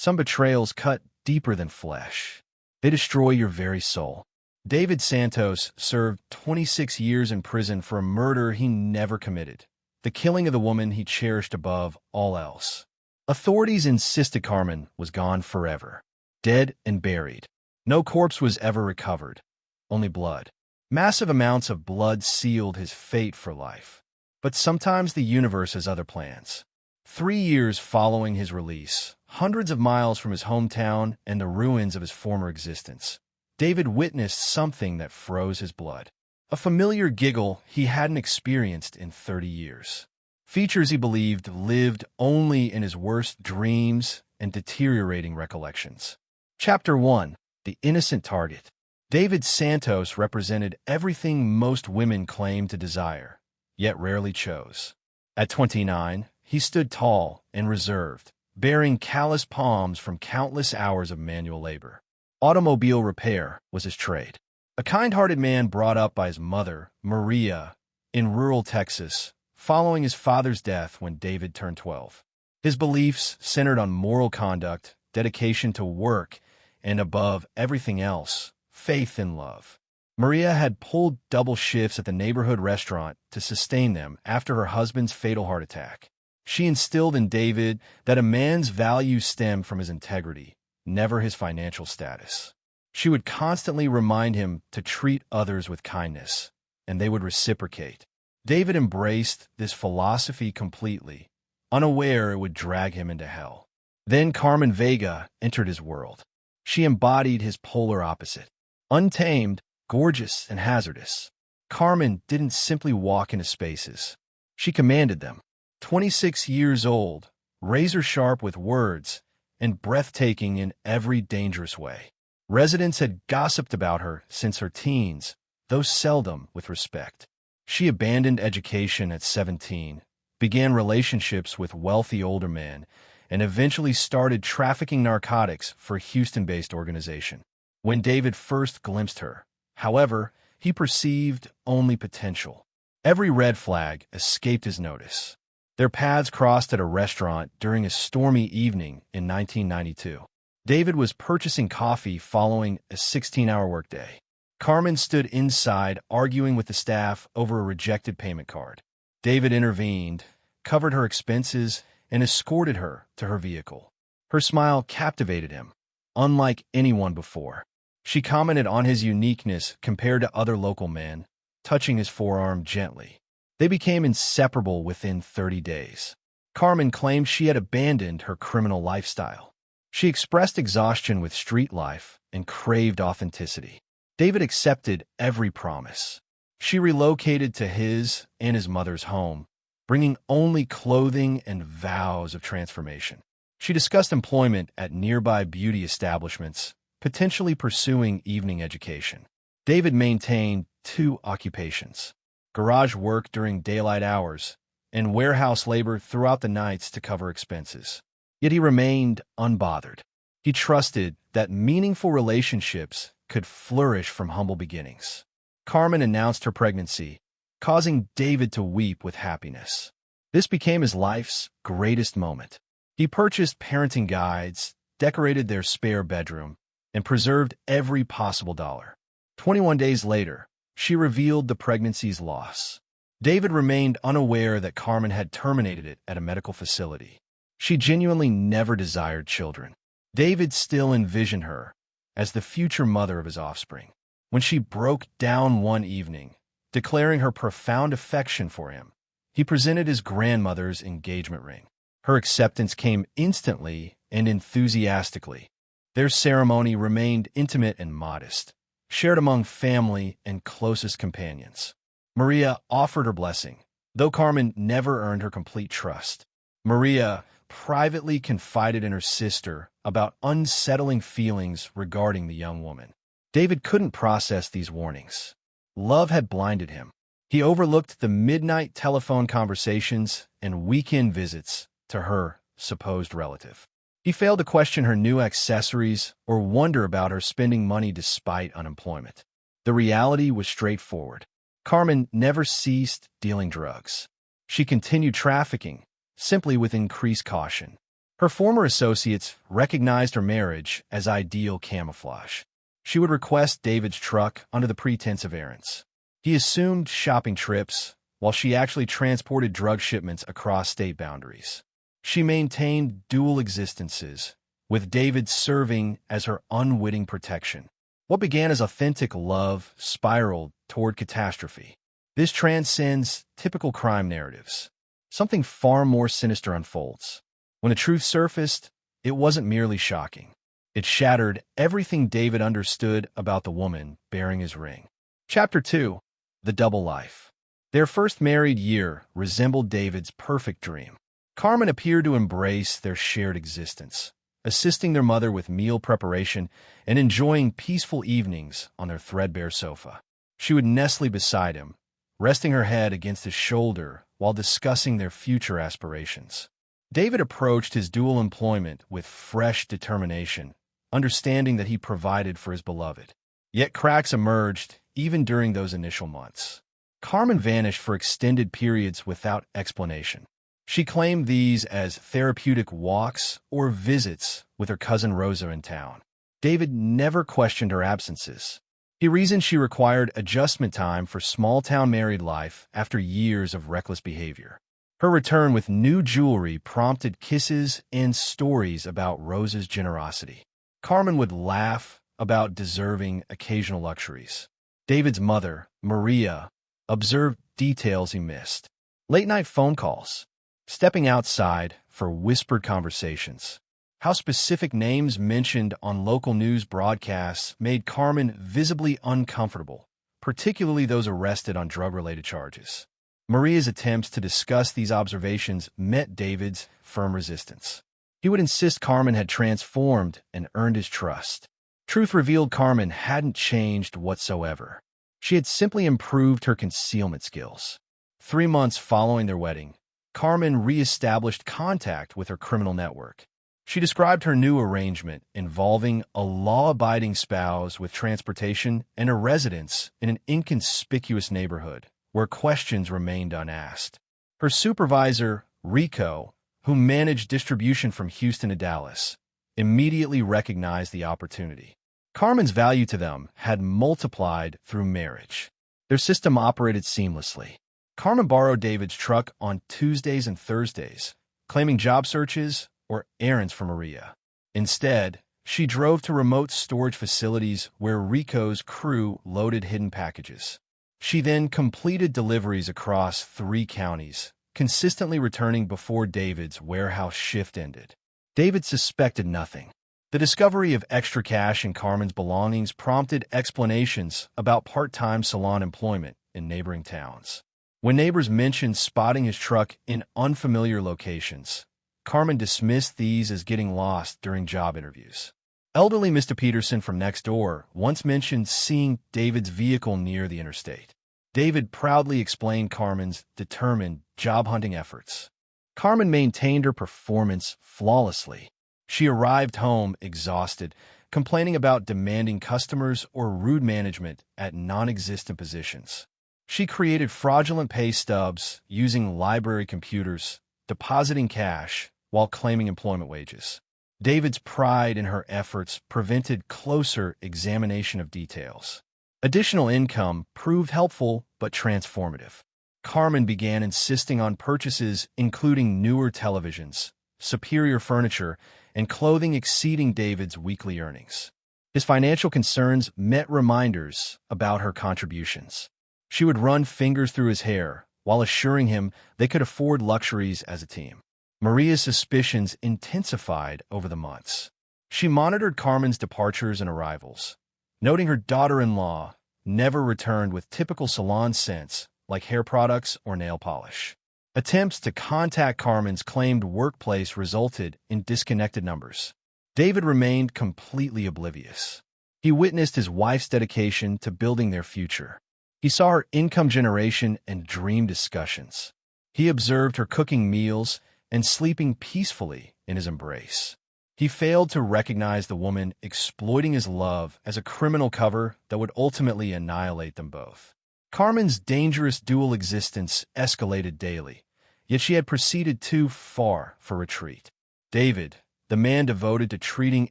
Some betrayals cut deeper than flesh. They destroy your very soul. David Santos served 26 years in prison for a murder he never committed, the killing of the woman he cherished above all else. Authorities insisted Carmen was gone forever, dead and buried. No corpse was ever recovered, only blood. Massive amounts of blood sealed his fate for life. But sometimes the universe has other plans. 3 years following his release, hundreds of miles from his hometown and the ruins of his former existence, David witnessed something that froze his blood. A familiar giggle he hadn't experienced in 30 years. Features he believed lived only in his worst dreams and deteriorating recollections. Chapter 1. The Innocent Target. David Santos represented everything most women claim to desire, yet rarely chose. At 29, he stood tall and reserved, bearing calloused palms from countless hours of manual labor. Automobile repair was his trade. A kind-hearted man brought up by his mother, Maria, in rural Texas, following his father's death when David turned 12. His beliefs centered on moral conduct, dedication to work, and above everything else, faith and love. Maria had pulled double shifts at the neighborhood restaurant to sustain them after her husband's fatal heart attack. She instilled in David that a man's values stem from his integrity, never his financial status. She would constantly remind him to treat others with kindness, and they would reciprocate. David embraced this philosophy completely, unaware it would drag him into hell. Then Carmen Vega entered his world. She embodied his polar opposite. Untamed, gorgeous, and hazardous, Carmen didn't simply walk into spaces. She commanded them. 26 years old, razor-sharp with words, and breathtaking in every dangerous way. Residents had gossiped about her since her teens, though seldom with respect. She abandoned education at 17, began relationships with wealthy older men, and eventually started trafficking narcotics for a Houston-based organization. When David first glimpsed her, however, he perceived only potential. Every red flag escaped his notice. Their paths crossed at a restaurant during a stormy evening in 1992. David was purchasing coffee following a 16-hour workday. Carmen stood inside arguing with the staff over a rejected payment card. David intervened, covered her expenses, and escorted her to her vehicle. Her smile captivated him, unlike anyone before. She commented on his uniqueness compared to other local men, touching his forearm gently. They became inseparable within 30 days. Carmen claimed she had abandoned her criminal lifestyle. She expressed exhaustion with street life and craved authenticity. David accepted every promise. She relocated to his and his mother's home, bringing only clothing and vows of transformation. She discussed employment at nearby beauty establishments, potentially pursuing evening education. David maintained 2 occupations: garage work during daylight hours and warehouse labor throughout the nights to cover expenses. Yet he remained unbothered. He trusted that meaningful relationships could flourish from humble beginnings. Carmen announced her pregnancy, causing David to weep with happiness. This became his life's greatest moment. He purchased parenting guides, decorated their spare bedroom, and preserved every possible dollar. 21 days later, she revealed the pregnancy's loss. David remained unaware that Carmen had terminated it at a medical facility. She genuinely never desired children. David still envisioned her as the future mother of his offspring. When she broke down one evening, declaring her profound affection for him, he presented his grandmother's engagement ring. Her acceptance came instantly and enthusiastically. Their ceremony remained intimate and modest, shared among family and closest companions. Maria offered her blessing, though Carmen never earned her complete trust. Maria privately confided in her sister about unsettling feelings regarding the young woman. David couldn't process these warnings. Love had blinded him. He overlooked the midnight telephone conversations and weekend visits to her supposed relative. He failed to question her new accessories or wonder about her spending money despite unemployment. The reality was straightforward. Carmen never ceased dealing drugs. She continued trafficking, simply with increased caution. Her former associates recognized her marriage as ideal camouflage. She would request David's truck under the pretense of errands. He assumed shopping trips, while she actually transported drug shipments across state boundaries. She maintained dual existences, with David serving as her unwitting protection. What began as authentic love spiraled toward catastrophe. This transcends typical crime narratives. Something far more sinister unfolds. When the truth surfaced, it wasn't merely shocking. It shattered everything David understood about the woman bearing his ring. Chapter 2. The Double Life. Their first married year resembled David's perfect dream. Carmen appeared to embrace their shared existence, assisting their mother with meal preparation and enjoying peaceful evenings on their threadbare sofa. She would nestle beside him, resting her head against his shoulder while discussing their future aspirations. David approached his dual employment with fresh determination, understanding that he provided for his beloved. Yet cracks emerged even during those initial months. Carmen vanished for extended periods without explanation. She claimed these as therapeutic walks or visits with her cousin Rosa in town. David never questioned her absences. He reasoned she required adjustment time for small-town married life after years of reckless behavior. Her return with new jewelry prompted kisses and stories about Rosa's generosity. Carmen would laugh about deserving occasional luxuries. David's mother, Maria, observed details he missed. Late-night phone calls, stepping outside for whispered conversations. How specific names mentioned on local news broadcasts made Carmen visibly uncomfortable, particularly those arrested on drug-related charges. Maria's attempts to discuss these observations met David's firm resistance. He would insist Carmen had transformed and earned his trust. Truth revealed Carmen hadn't changed whatsoever. She had simply improved her concealment skills. 3 months following their wedding, Carmen re-established contact with her criminal network. She described her new arrangement involving a law-abiding spouse with transportation and a residence in an inconspicuous neighborhood where questions remained unasked. Her supervisor, Rico, who managed distribution from Houston to Dallas, immediately recognized the opportunity. Carmen's value to them had multiplied through marriage. Their system operated seamlessly. Carmen borrowed David's truck on Tuesdays and Thursdays, claiming job searches or errands for Maria. Instead, she drove to remote storage facilities where Rico's crew loaded hidden packages. She then completed deliveries across 3 counties, consistently returning before David's warehouse shift ended. David suspected nothing. The discovery of extra cash in Carmen's belongings prompted explanations about part-time salon employment in neighboring towns. When neighbors mentioned spotting his truck in unfamiliar locations, Carmen dismissed these as getting lost during job interviews. Elderly Mr. Peterson from next door once mentioned seeing David's vehicle near the interstate. David proudly explained Carmen's determined job-hunting efforts. Carmen maintained her performance flawlessly. She arrived home exhausted, complaining about demanding customers or rude management at non-existent positions. She created fraudulent pay stubs using library computers, depositing cash while claiming employment wages. David's pride in her efforts prevented closer examination of details. Additional income proved helpful but transformative. Carmen began insisting on purchases including newer televisions, superior furniture, and clothing exceeding David's weekly earnings. His financial concerns met reminders about her contributions. She would run fingers through his hair while assuring him they could afford luxuries as a team. Maria's suspicions intensified over the months. She monitored Carmen's departures and arrivals, noting her daughter-in-law never returned with typical salon scents like hair products or nail polish. Attempts to contact Carmen's claimed workplace resulted in disconnected numbers. David remained completely oblivious. He witnessed his wife's dedication to building their future. He saw her income generation and dream discussions. He observed her cooking meals and sleeping peacefully in his embrace. He failed to recognize the woman exploiting his love as a criminal cover that would ultimately annihilate them both. Carmen's dangerous dual existence escalated daily, yet she had proceeded too far for retreat. David, the man devoted to treating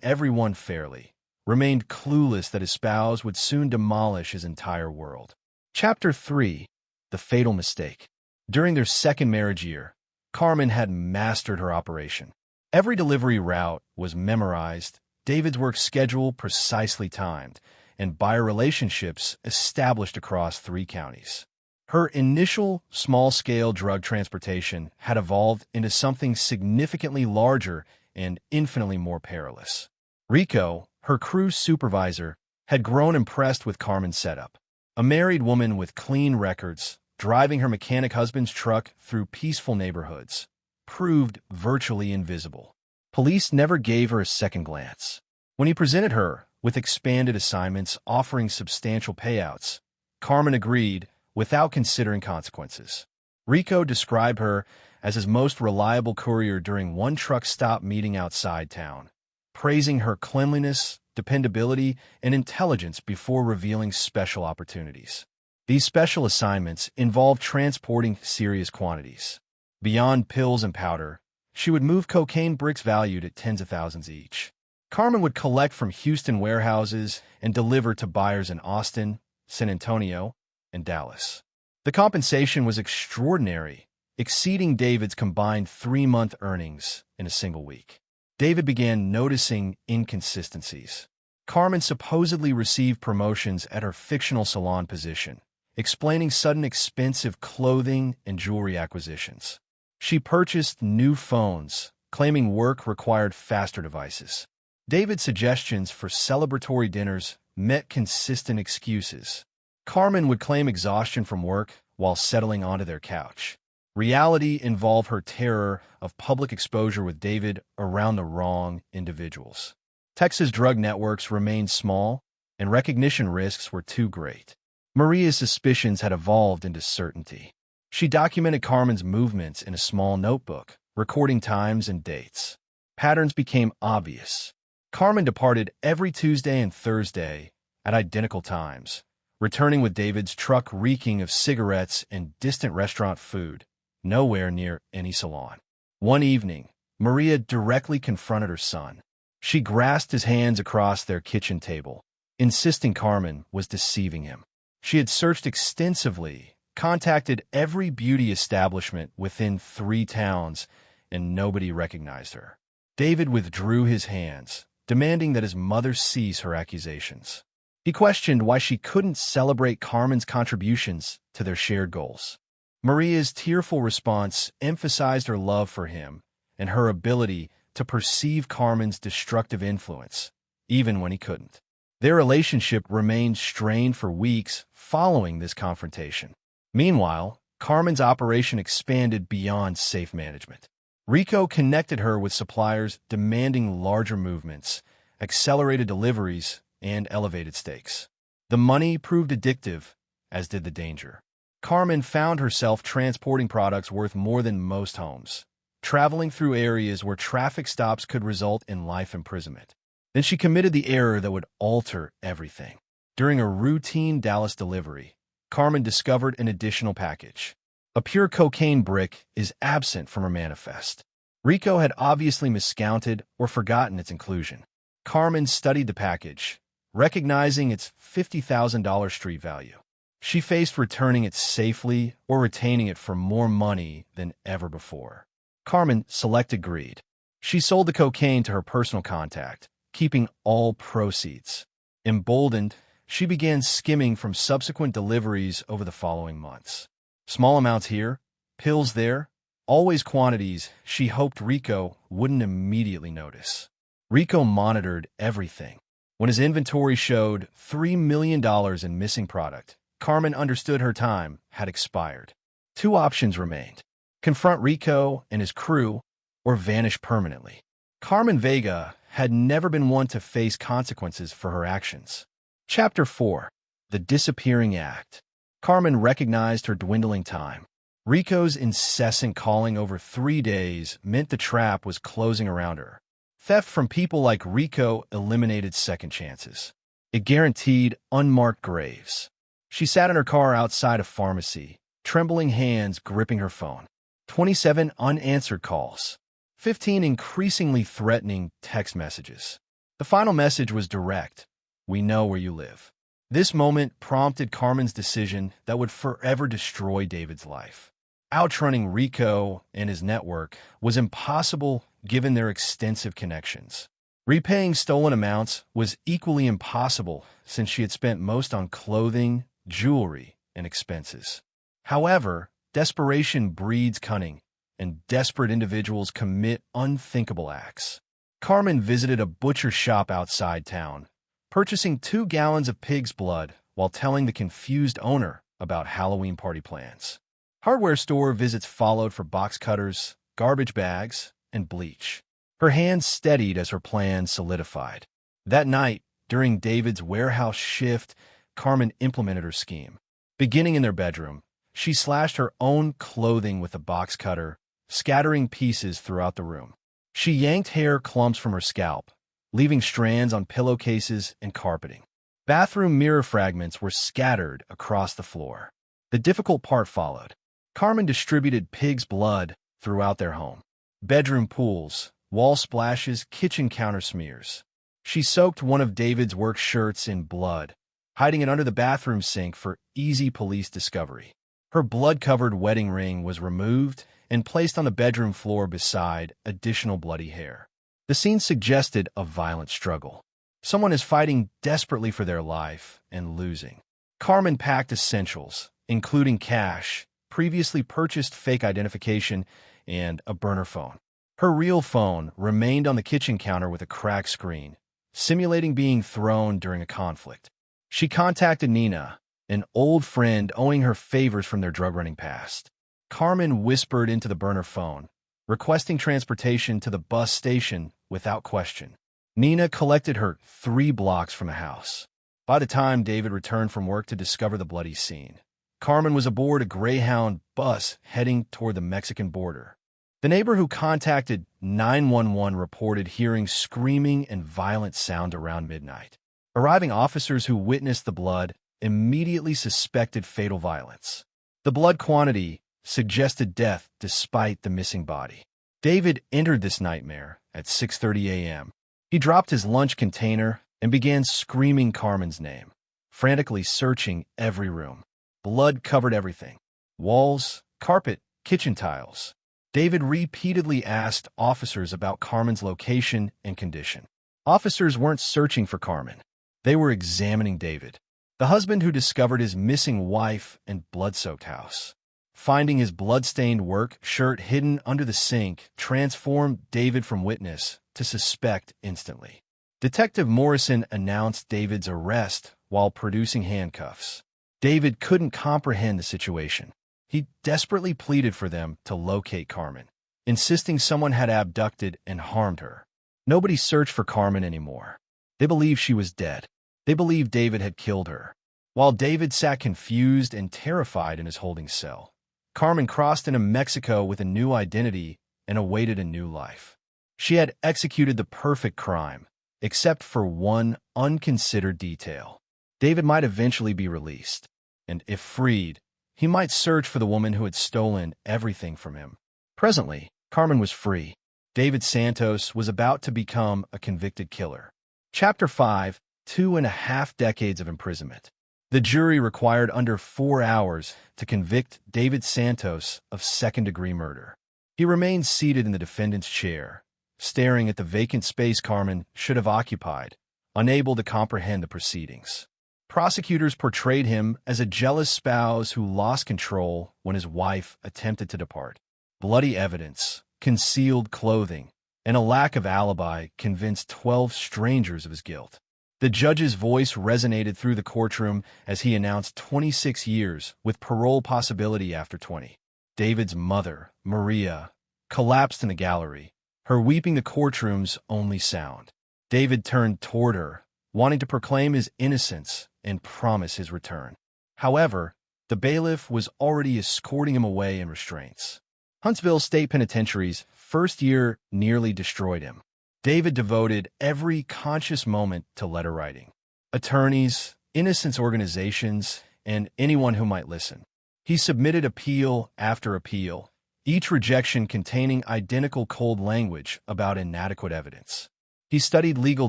everyone fairly, remained clueless that his spouse would soon demolish his entire world. Chapter 3. The Fatal Mistake. During their second marriage year, Carmen had mastered her operation. Every delivery route was memorized, David's work schedule precisely timed, and buyer relationships established across 3 counties. Her initial small-scale drug transportation had evolved into something significantly larger and infinitely more perilous. Rico, her crew supervisor, had grown impressed with Carmen's setup. A married woman with clean records, driving her mechanic husband's truck through peaceful neighborhoods, proved virtually invisible. Police never gave her a second glance. When he presented her with expanded assignments offering substantial payouts, Carmen agreed without considering consequences. Rico described her as his most reliable courier during one truck stop meeting outside town, praising her cleanliness, dependability, and intelligence before revealing special opportunities. These special assignments involved transporting serious quantities. Beyond pills and powder, she would move cocaine bricks valued at tens of thousands each. Carmen would collect from Houston warehouses and deliver to buyers in Austin, San Antonio, and Dallas. The compensation was extraordinary, exceeding David's combined 3-month earnings in a single week. David began noticing inconsistencies. Carmen supposedly received promotions at her fictional salon position, explaining sudden expensive clothing and jewelry acquisitions. She purchased new phones, claiming work required faster devices. David's suggestions for celebratory dinners met consistent excuses. Carmen would claim exhaustion from work while settling onto their couch. Reality involved her terror of public exposure with David around the wrong individuals. Texas drug networks remained small, and recognition risks were too great. Maria's suspicions had evolved into certainty. She documented Carmen's movements in a small notebook, recording times and dates. Patterns became obvious. Carmen departed every Tuesday and Thursday at identical times, returning with David's truck reeking of cigarettes and distant restaurant food, nowhere near any salon. One evening, Maria directly confronted her son. She grasped his hands across their kitchen table, insisting Carmen was deceiving him. She had searched extensively, contacted every beauty establishment within 3 towns, and nobody recognized her. David withdrew his hands, demanding that his mother cease her accusations. He questioned why she couldn't celebrate Carmen's contributions to their shared goals. Maria's tearful response emphasized her love for him and her ability to perceive Carmen's destructive influence, even when he couldn't. Their relationship remained strained for weeks following this confrontation. Meanwhile, Carmen's operation expanded beyond safe management. Rico connected her with suppliers demanding larger movements, accelerated deliveries, and elevated stakes. The money proved addictive, as did the danger. Carmen found herself transporting products worth more than most homes, traveling through areas where traffic stops could result in life imprisonment. Then she committed the error that would alter everything. During a routine Dallas delivery, Carmen discovered an additional package. A pure cocaine brick is absent from her manifest. Rico had obviously miscounted or forgotten its inclusion. Carmen studied the package, recognizing its $50,000 street value. She faced returning it safely or retaining it for more money than ever before. Carmen selected greed. She sold the cocaine to her personal contact, keeping all proceeds. Emboldened, she began skimming from subsequent deliveries over the following months. Small amounts here, pills there, always quantities she hoped Rico wouldn't immediately notice. Rico monitored everything. When his inventory showed $3 million in missing product, Carmen understood her time had expired. 2 options remained: confront Rico and his crew, or vanish permanently. Carmen Vega had never been one to face consequences for her actions. Chapter 4. The Disappearing Act. Carmen recognized her dwindling time. Rico's incessant calling over 3 days meant the trap was closing around her. Theft from people like Rico eliminated second chances. It guaranteed unmarked graves. She sat in her car outside a pharmacy, trembling hands gripping her phone. 27 unanswered calls. 15 increasingly threatening text messages. The final message was direct. We know where you live. This moment prompted Carmen's decision that would forever destroy David's life. Outrunning Rico and his network was impossible given their extensive connections. Repaying stolen amounts was equally impossible since she had spent most on clothing, jewelry, and expenses. However, desperation breeds cunning, and desperate individuals commit unthinkable acts. Carmen visited a butcher shop outside town, purchasing 2 gallons of pig's blood while telling the confused owner about Halloween party plans. Hardware store visits followed for box cutters, garbage bags, and bleach. Her hands steadied as her plans solidified. That night, during David's warehouse shift, Carmen implemented her scheme. Beginning in their bedroom, she slashed her own clothing with a box cutter, scattering pieces throughout the room. She yanked hair clumps from her scalp, leaving strands on pillowcases and carpeting. Bathroom mirror fragments were scattered across the floor. The difficult part followed. Carmen distributed pig's blood throughout their home. Bedroom pools, wall splashes, kitchen counter smears. She soaked one of David's work shirts in blood, hiding it under the bathroom sink for easy police discovery. Her blood-covered wedding ring was removed and placed on the bedroom floor beside additional bloody hair. The scene suggested a violent struggle. Someone is fighting desperately for their life and losing. Carmen packed essentials, including cash, previously purchased fake identification, and a burner phone. Her real phone remained on the kitchen counter with a cracked screen, simulating being thrown during a conflict. She contacted Nina, an old friend owing her favors from their drug-running past. Carmen whispered into the burner phone, requesting transportation to the bus station without question. Nina collected her 3 blocks from the house. By the time David returned from work to discover the bloody scene, Carmen was aboard a Greyhound bus heading toward the Mexican border. The neighbor who contacted 911 reported hearing screaming and violent sound around midnight. Arriving officers who witnessed the blood immediately suspected fatal violence. The blood quantity suggested death despite the missing body. David entered this nightmare at 6:30 a.m. He dropped his lunch container and began screaming Carmen's name, frantically searching every room. Blood covered everything: walls, carpet, kitchen tiles. David repeatedly asked officers about Carmen's location and condition. Officers weren't searching for Carmen. They were examining David, the husband who discovered his missing wife and blood-soaked house. Finding his blood-stained work shirt hidden under the sink transformed David from witness to suspect instantly. Detective Morrison announced David's arrest while producing handcuffs. David couldn't comprehend the situation. He desperately pleaded for them to locate Carmen, insisting someone had abducted and harmed her. Nobody searched for Carmen anymore. They believed she was dead. They believed David had killed her. While David sat confused and terrified in his holding cell, Carmen crossed into Mexico with a new identity and awaited a new life. She had executed the perfect crime, except for one unconsidered detail. David might eventually be released, and if freed, he might search for the woman who had stolen everything from him. Presently, Carmen was free. David Santos was about to become a convicted killer. Chapter 5: 2.5 decades of imprisonment. The jury required under 4 hours to convict David Santos of second-degree murder. He remained seated in the defendant's chair, staring at the vacant space Carmen should have occupied, unable to comprehend the proceedings. Prosecutors portrayed him as a jealous spouse who lost control when his wife attempted to depart. Bloody evidence, concealed clothing, and a lack of alibi convinced 12 strangers of his guilt. The judge's voice resonated through the courtroom as he announced 26 years with parole possibility after 20. David's mother, Maria, collapsed in the gallery, her weeping the courtroom's only sound. David turned toward her, wanting to proclaim his innocence and promise his return. However, the bailiff was already escorting him away in restraints. Huntsville State Penitentiary's first year nearly destroyed him. David devoted every conscious moment to letter writing. Attorneys, innocence organizations, and anyone who might listen. He submitted appeal after appeal, each rejection containing identical cold language about inadequate evidence. He studied legal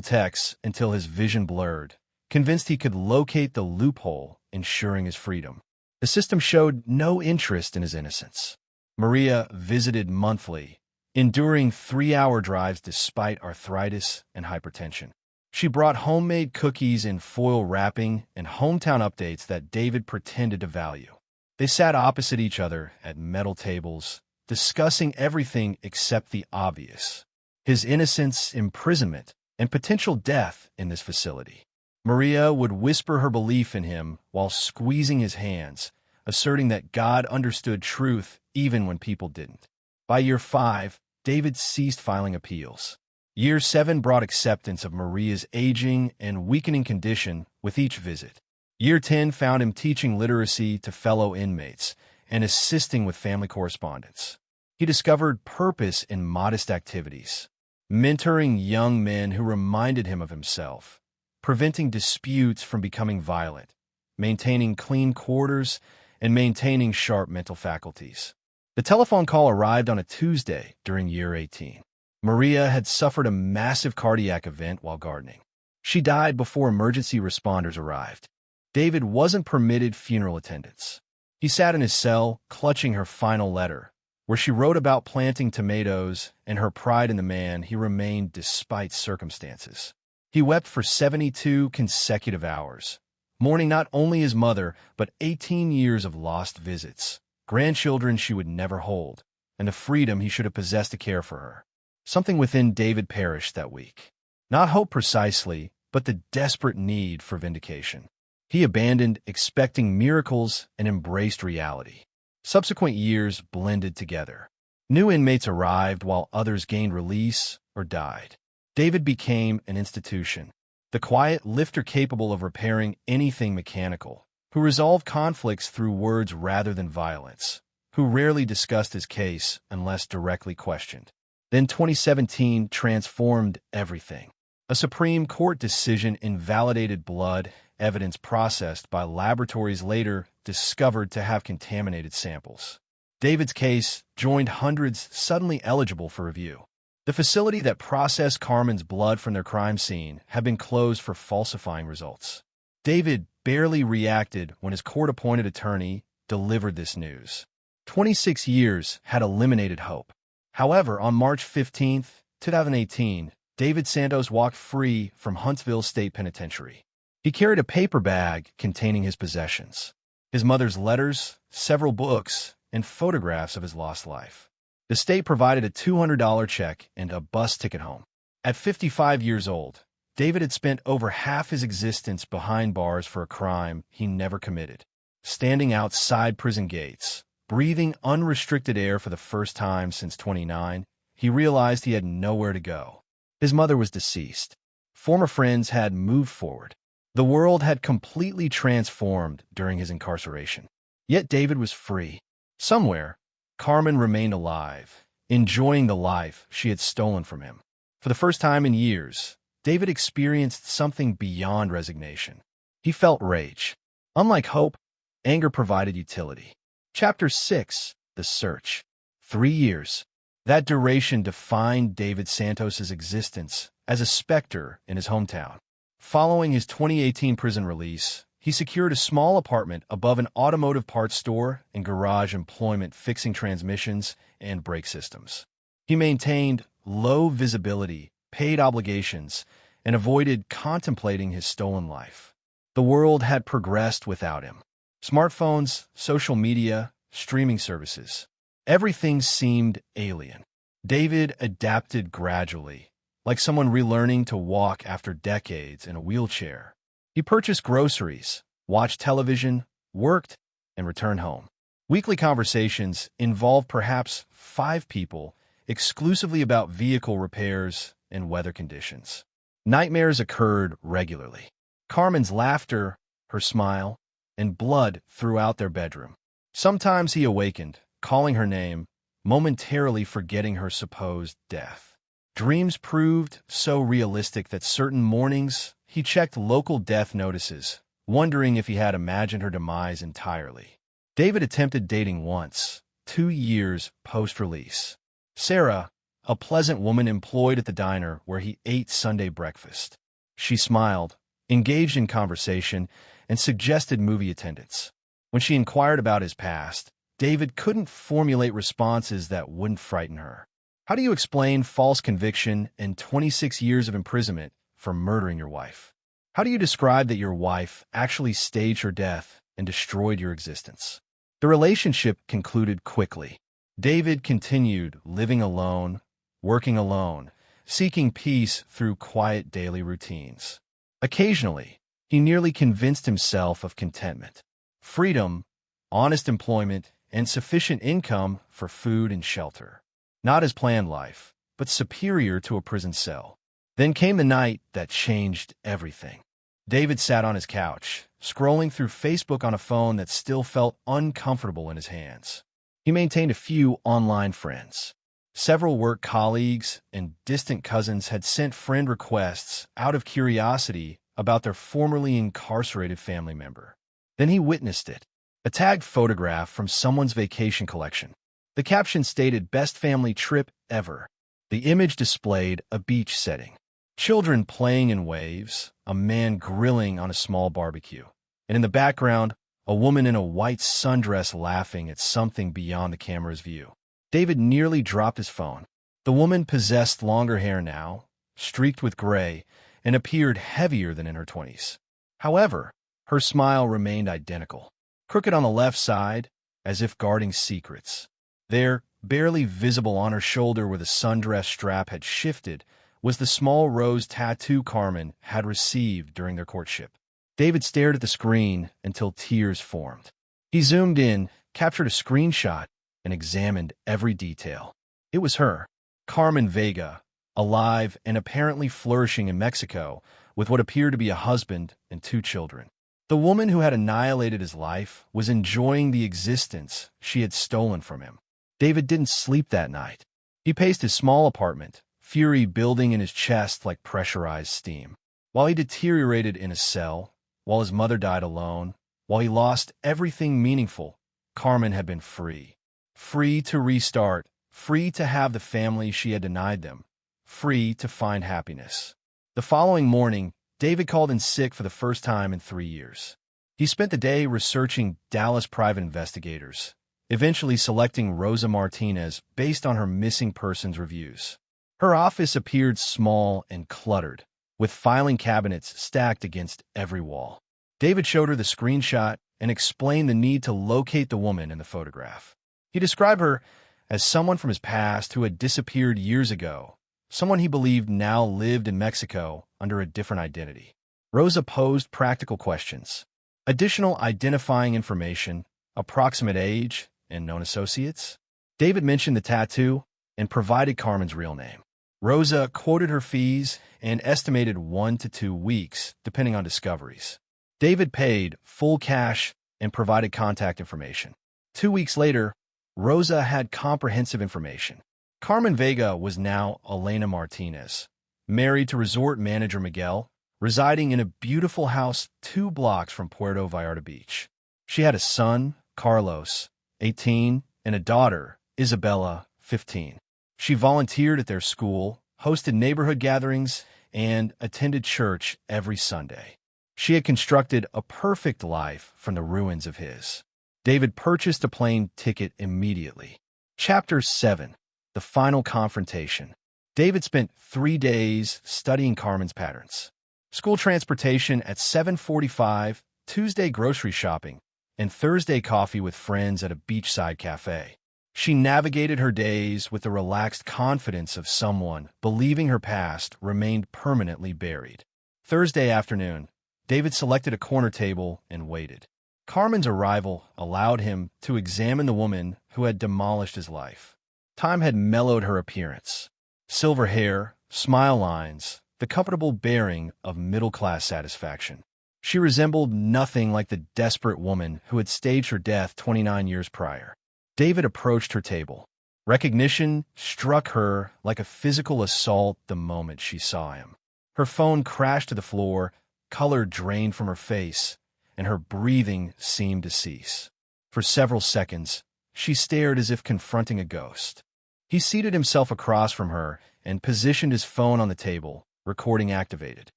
texts until his vision blurred, convinced he could locate the loophole, ensuring his freedom. The system showed no interest in his innocence. Maria visited monthly, enduring 3-hour drives despite arthritis and hypertension. She brought homemade cookies in foil wrapping and hometown updates that David pretended to value. They sat opposite each other at metal tables, discussing everything except the obvious: his innocence, imprisonment, and potential death in this facility. Maria would whisper her belief in him while squeezing his hands, asserting that God understood truth even when people didn't. By year 5, David ceased filing appeals. Year 7 brought acceptance of Maria's aging and weakening condition with each visit. Year 10 found him teaching literacy to fellow inmates and assisting with family correspondence. He discovered purpose in modest activities, mentoring young men who reminded him of himself, preventing disputes from becoming violent, maintaining clean quarters, and maintaining sharp mental faculties. The telephone call arrived on a Tuesday during year 18. Maria had suffered a massive cardiac event while gardening. She died before emergency responders arrived. David wasn't permitted funeral attendance. He sat in his cell, clutching her final letter, where she wrote about planting tomatoes and her pride in the man he remained despite circumstances. He wept for 72 consecutive hours, mourning not only his mother, but 18 years of lost visits, grandchildren she would never hold, and the freedom he should have possessed to care for her. Something within David perished that week. Not hope precisely, but the desperate need for vindication. He abandoned expecting miracles and embraced reality. Subsequent years blended together. New inmates arrived while others gained release or died. David became an institution, the quiet lifter capable of repairing anything mechanical, who resolved conflicts through words rather than violence, who rarely discussed his case unless directly questioned. Then 2017 transformed everything. A Supreme Court decision invalidated blood evidence processed by laboratories later discovered to have contaminated samples. David's case joined hundreds suddenly eligible for review. The facility that processed Carmen's blood from their crime scene had been closed for falsifying results. David barely reacted when his court-appointed attorney delivered this news. 26 years had eliminated hope. However, on March 15, 2018, David Santos walked free from Huntsville State Penitentiary. He carried a paper bag containing his possessions: his mother's letters, several books, and photographs of his lost life. The state provided a $200 check and a bus ticket home. At 55 years old, David had spent over half his existence behind bars for a crime he never committed. Standing outside prison gates, breathing unrestricted air for the first time since 29, he realized he had nowhere to go. His mother was deceased. Former friends had moved forward. The world had completely transformed during his incarceration. Yet David was free. Somewhere, Carmen remained alive, enjoying the life she had stolen from him. For the first time in years, David experienced something beyond resignation. He felt rage. Unlike hope, anger provided utility. Chapter 6: The Search. 3 years. That duration defined David Santos's existence as a specter in his hometown. Following his 2018 prison release, he secured a small apartment above an automotive parts store and garage employment fixing transmissions and brake systems. He maintained low visibility, paid obligations, and avoided contemplating his stolen life. The world had progressed without him. Smartphones, social media, streaming services. Everything seemed alien. David adapted gradually, like someone relearning to walk after decades in a wheelchair. He purchased groceries, watched television, worked, and returned home. Weekly conversations involved perhaps 5 people, exclusively about vehicle repairs and weather conditions. Nightmares occurred regularly. Carmen's laughter, her smile, and blood throughout their bedroom. Sometimes he awakened, calling her name, momentarily forgetting her supposed death. Dreams proved so realistic that certain mornings he checked local death notices, wondering if he had imagined her demise entirely. David attempted dating once, 2 years post-release. Sarah, a pleasant woman employed at the diner where he ate Sunday breakfast. She smiled, engaged in conversation, and suggested movie attendance. When she inquired about his past, David couldn't formulate responses that wouldn't frighten her. How do you explain false conviction and 26 years of imprisonment for murdering your wife? How do you describe that your wife actually staged her death and destroyed your existence? The relationship concluded quickly. David continued living alone, working alone, seeking peace through quiet daily routines. Occasionally, he nearly convinced himself of contentment, freedom, honest employment, and sufficient income for food and shelter. Not his planned life, but superior to a prison cell. Then came the night that changed everything. David sat on his couch, scrolling through Facebook on a phone that still felt uncomfortable in his hands. He maintained a few online friends. Several work colleagues and distant cousins had sent friend requests out of curiosity about their formerly incarcerated family member. Then he witnessed it, a tagged photograph from someone's vacation collection. The caption stated, "Best family trip ever." The image displayed a beach setting, children playing in waves, a man grilling on a small barbecue, and in the background, a woman in a white sundress laughing at something beyond the camera's view. David nearly dropped his phone. The woman possessed longer hair now, streaked with gray, and appeared heavier than in her 20s. However, her smile remained identical, crooked on the left side, as if guarding secrets. There, barely visible on her shoulder where the sundress strap had shifted, was the small rose tattoo Carmen had received during their courtship. David stared at the screen until tears formed. He zoomed in, captured a screenshot, and examined every detail. It was her, Carmen Vega, alive and apparently flourishing in Mexico, with what appeared to be a husband and 2 children. The woman who had annihilated his life was enjoying the existence she had stolen from him. David didn't sleep that night. He paced his small apartment, fury building in his chest like pressurized steam. While he deteriorated in a cell, while his mother died alone, while he lost everything meaningful, Carmen had been free. Free to restart, free to have the family she had denied them, free to find happiness. The following morning, David called in sick for the first time in 3 years. He spent the day researching Dallas private investigators, eventually selecting Rosa Martinez based on her missing persons reviews. Her office appeared small and cluttered, with filing cabinets stacked against every wall. David showed her the screenshot and explained the need to locate the woman in the photograph. He described her as someone from his past who had disappeared years ago, someone he believed now lived in Mexico under a different identity. Rosa posed practical questions. Additional identifying information, approximate age, and known associates. David mentioned the tattoo and provided Carmen's real name. Rosa quoted her fees and estimated 1 to 2 weeks, depending on discoveries. David paid full cash and provided contact information. 2 weeks later, Rosa had comprehensive information. Carmen Vega was now Elena Martinez, married to resort manager Miguel, residing in a beautiful house 2 blocks from Puerto Vallarta Beach. She had a son, Carlos, 18, and a daughter, Isabella, 15. She volunteered at their school, hosted neighborhood gatherings, and attended church every Sunday. She had constructed a perfect life from the ruins of his. David purchased a plane ticket immediately. Chapter 7. The Final Confrontation. David spent 3 days studying Carmen's patterns. School transportation at 7:45, Tuesday grocery shopping, and Thursday coffee with friends at a beachside cafe. She navigated her days with the relaxed confidence of someone believing her past remained permanently buried. Thursday afternoon, David selected a corner table and waited. Carmen's arrival allowed him to examine the woman who had demolished his life. Time had mellowed her appearance. Silver hair, smile lines, the comfortable bearing of middle-class satisfaction. She resembled nothing like the desperate woman who had staged her death 29 years prior. David approached her table. Recognition struck her like a physical assault the moment she saw him. Her phone crashed to the floor, color drained from her face, and her breathing seemed to cease. For several seconds, She stared as if confronting a ghost. He seated himself across from her and positioned his phone on the table, recording activated.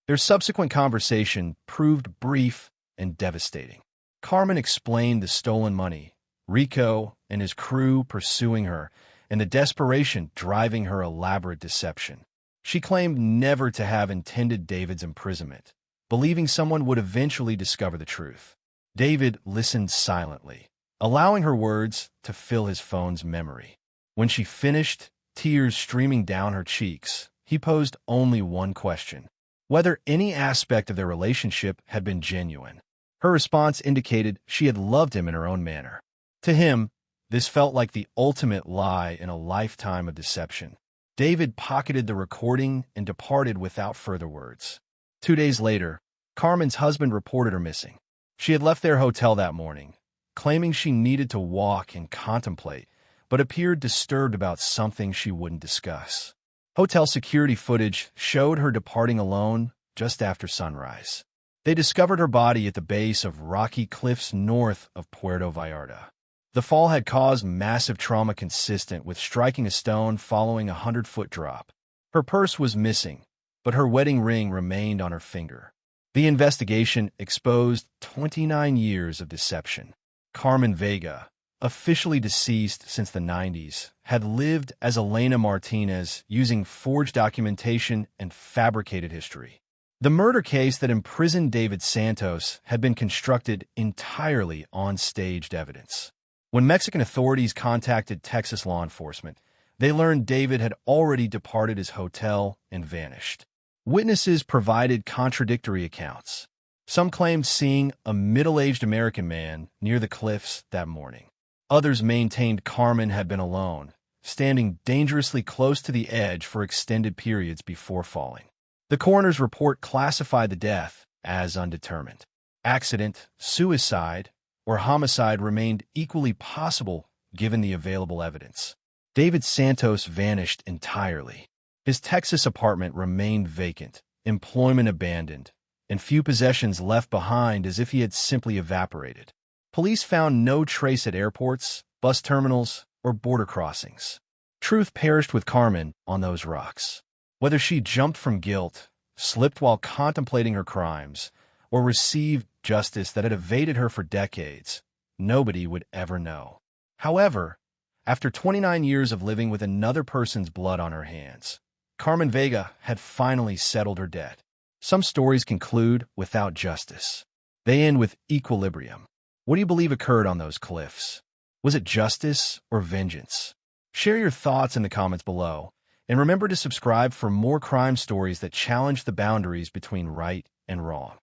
Their subsequent conversation proved brief and devastating. Carmen explained the stolen money, Rico and his crew pursuing her, and the desperation driving her elaborate deception. She claimed never to have intended David's imprisonment, believing someone would eventually discover the truth. David listened silently, allowing her words to fill his phone's memory. When she finished, tears streaming down her cheeks, he posed only one question: whether any aspect of their relationship had been genuine. Her response indicated she had loved him in her own manner. To him, this felt like the ultimate lie in a lifetime of deception. David pocketed the recording and departed without further words. 2 days later, Carmen's husband reported her missing. She had left their hotel that morning, claiming she needed to walk and contemplate, but appeared disturbed about something she wouldn't discuss. Hotel security footage showed her departing alone just after sunrise. They discovered her body at the base of rocky cliffs north of Puerto Vallarta. The fall had caused massive trauma consistent with striking a stone following a 100-foot drop. Her purse was missing, but her wedding ring remained on her finger. The investigation exposed 29 years of deception. Carmen Vega, officially deceased since the 90s, had lived as Elena Martinez using forged documentation and fabricated history. The murder case that imprisoned David Santos had been constructed entirely on staged evidence. When Mexican authorities contacted Texas law enforcement, they learned David had already departed his hotel and vanished. Witnesses provided contradictory accounts. Some claimed seeing a middle-aged American man near the cliffs that morning. Others maintained Carmen had been alone, standing dangerously close to the edge for extended periods before falling. The coroner's report classified the death as undetermined. Accident, suicide, or homicide remained equally possible given the available evidence. David Santos vanished entirely. His Texas apartment remained vacant, employment abandoned, and few possessions left behind as if he had simply evaporated. Police found no trace at airports, bus terminals, or border crossings. Truth perished with Carmen on those rocks. Whether she jumped from guilt, slipped while contemplating her crimes, or received justice that had evaded her for decades, nobody would ever know. However, after 29 years of living with another person's blood on her hands, Carmen Vega had finally settled her debt. Some stories conclude without justice. They end with equilibrium. What do you believe occurred on those cliffs? Was it justice or vengeance? Share your thoughts in the comments below, and remember to subscribe for more crime stories that challenge the boundaries between right and wrong.